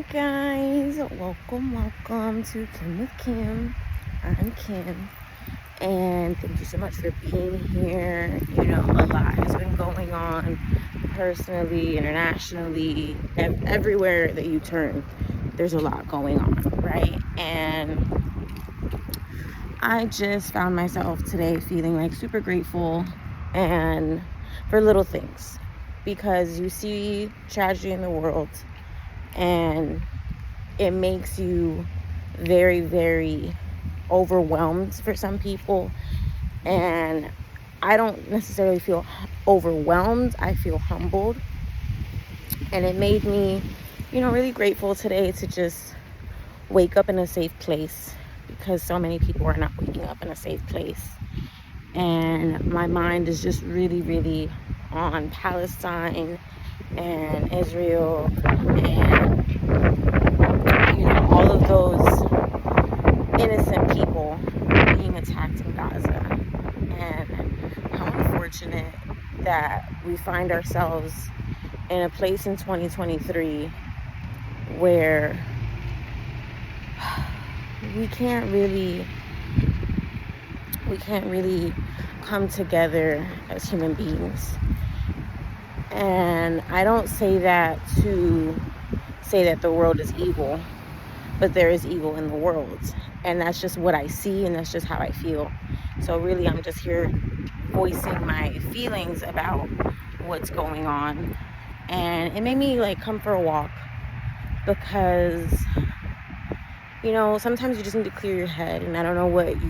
Hi guys, welcome to Kim with Kim. I'm Kim, and thank you so much for being here. A lot has been going on personally, internationally, everywhere that you turn, there's a lot going on, right? And I just found myself today feeling like super grateful and for little things, because you see tragedy in the world and it makes you very, very overwhelmed for some people. And I don't necessarily feel overwhelmed. I feel humbled. And it made me, really grateful today to just wake up in a safe place, because so many people are not waking up in a safe place. And my mind is just really, really on Palestine and Israel and all of those innocent people being attacked in Gaza. And how unfortunate that we find ourselves in a place in 2023 where we can't really come together as human beings. And I don't say that to say that the world is evil, but there is evil in the world, and that's just what I see, and that's just how I feel. So really, I'm just here voicing my feelings about what's going on. And it made me come for a walk, because sometimes you just need to clear your head. And I don't know what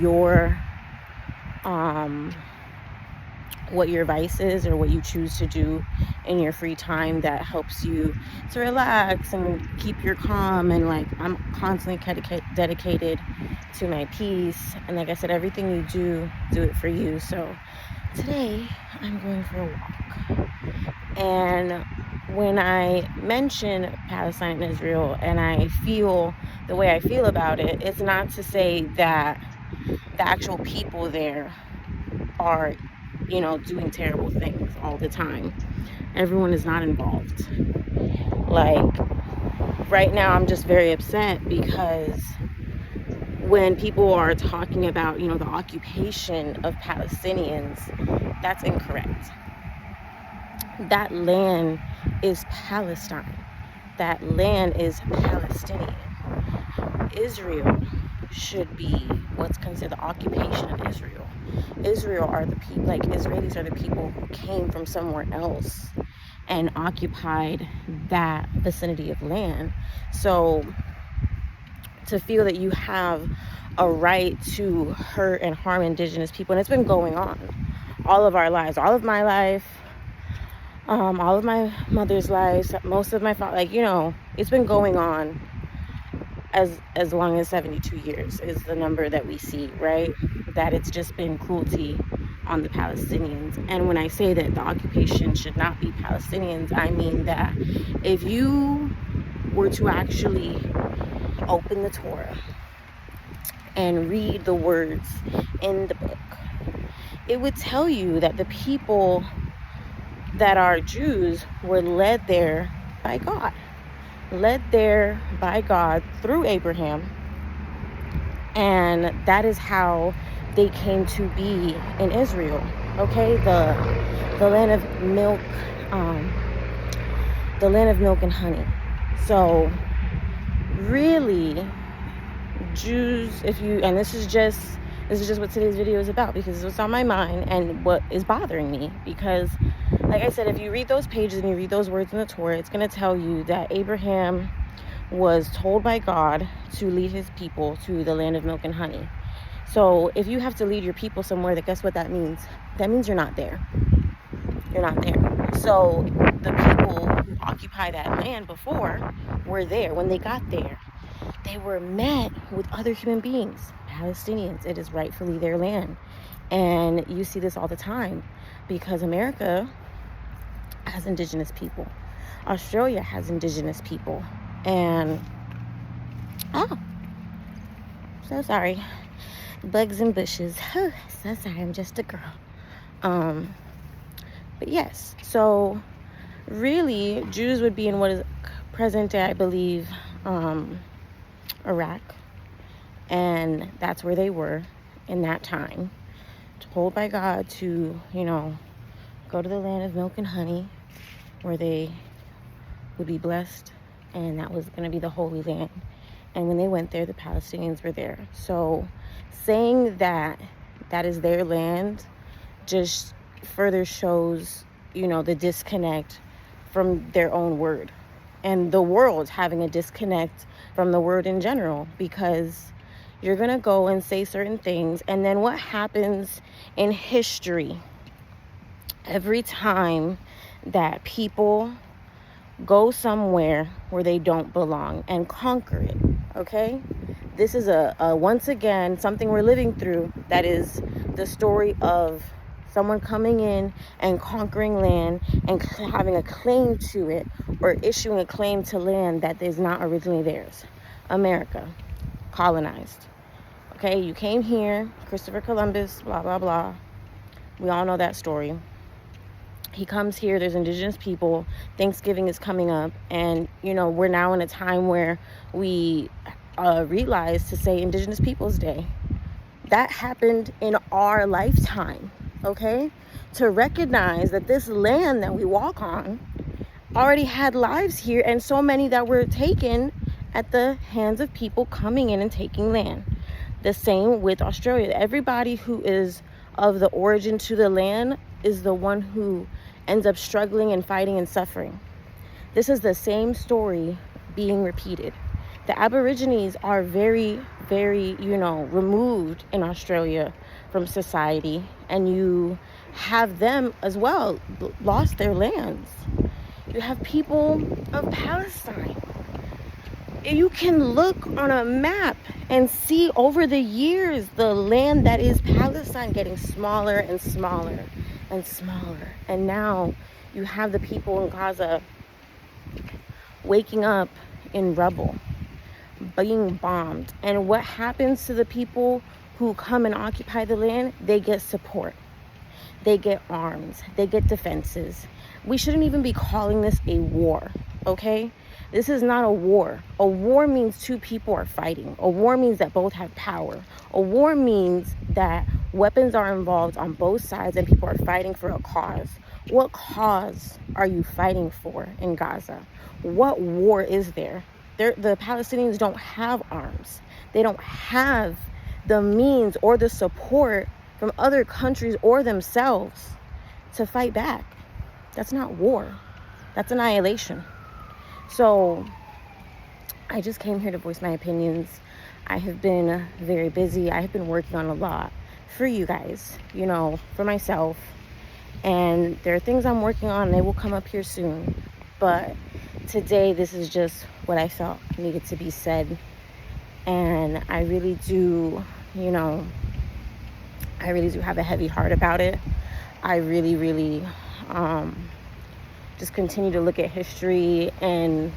your vice is, or what you choose to do in your free time that helps you to relax and keep your calm. And I'm constantly dedicated to my peace. And like I said, everything you do it for you. So today I'm going for a walk. And when I mention Palestine and Israel and I feel the way I feel about it, it's not to say that the actual people there are doing terrible things all the time. Everyone is not involved. Right now, I'm just very upset, because when people are talking about, the occupation of Palestinians, that's incorrect. That land is Palestine. That land is Palestinian. Israel should be what's considered the occupation of Israel. Israel are the people, Israelis are the people who came from somewhere else and occupied that vicinity of land. So to feel that you have a right to hurt and harm indigenous people, and it's been going on all of our lives, all of my life, all of my mother's lives, most of my it's been going on as long as 72 years is the number that we see, right? That it's just been cruelty on the Palestinians. And when I say that the occupation should not be Palestinians, I mean that if you were to actually open the Torah and read the words in the book, it would tell you that the people that are Jews were led there by God. Led there by God through Abraham. And that is how they came to be in Israel. Okay, the land of milk, and honey. So really, Jews, and this is just what today's video is about, because it's what's on my mind and what is bothering me. Because like I said, if you read those pages and you read those words in the Torah, it's going to tell you that Abraham was told by God to lead his people to the land of milk and honey. So if you have to lead your people somewhere, guess what that means? That means you're not there. You're not there. So the people who occupy that land before were there. When they got there, they were met with other human beings, Palestinians. It is rightfully their land. And you see this all the time, because America has indigenous people. Australia has indigenous people. And so sorry, bugs and bushes. So sorry, I'm just a girl. But yes, so really Jews would be in what is present day, I believe, Iraq, and that's where they were in that time, told by God to, go to the land of milk and honey, where they would be blessed, and that was going to be the Holy Land. And when they went there, the Palestinians were there. So saying that that is their land just further shows, the disconnect from their own word, and the world having a disconnect from the word in general, because you're going to go and say certain things, and then what happens in history every time that people go somewhere where they don't belong and conquer it, okay? This is a once again something we're living through, that is the story of someone coming in and conquering land and having a claim to it, or issuing a claim to land that is not originally theirs. America, colonized. Okay, you came here, Christopher Columbus, blah, blah, blah. We all know that story. He comes here, there's indigenous people, Thanksgiving is coming up, and, we're now in a time where we realize to say Indigenous Peoples Day. That happened in our lifetime, okay? To recognize that this land that we walk on already had lives here, and so many that were taken at the hands of people coming in and taking land. The same with Australia. Everybody who is of the origin to the land is the one who ends up struggling and fighting and suffering. This is the same story being repeated. The Aborigines are very, very, removed in Australia from society, and you have them as well lost their lands. You have people of Palestine. You can look on a map and see over the years the land that is Palestine getting smaller and smaller and smaller. And now you have the people in Gaza waking up in rubble, being bombed. And what happens to the people who come and occupy the land? They get support. They get arms. They get defenses. We shouldn't even be calling this a war, okay? This is not a war. A war means two people are fighting. A war means that both have power. A war means that weapons are involved on both sides and people are fighting for a cause. What cause are you fighting for in Gaza? What war is there? The Palestinians don't have arms. They don't have the means or the support from other countries or themselves to fight back. That's not war. That's annihilation. So I just came here to voice my opinions. I have been very busy. I have been working on a lot for you guys, for myself. And there are things I'm working on. They will come up here soon. But today, this is just what I felt needed to be said. And I really do, have a heavy heart about it. I really, really just continue to look at history and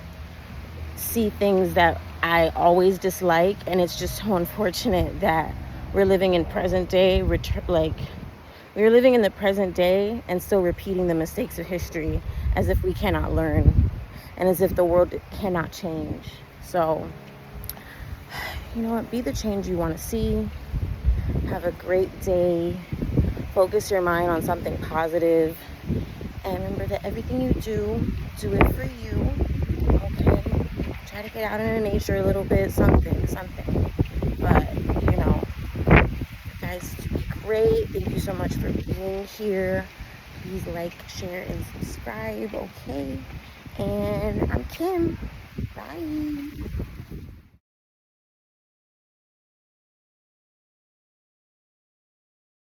see things that I always dislike, and it's just so unfortunate that we're living in present day, we're living in the present day and still repeating the mistakes of history as if we cannot learn and as if the world cannot change. So, be the change you want to see. Have a great day. Focus your mind on something positive. And remember that everything you do it for you, okay? Try to get out into nature a little bit, something. But, guys, be great. Thank you so much for being here. Please like, share, and subscribe, okay? And I'm Kim. Bye.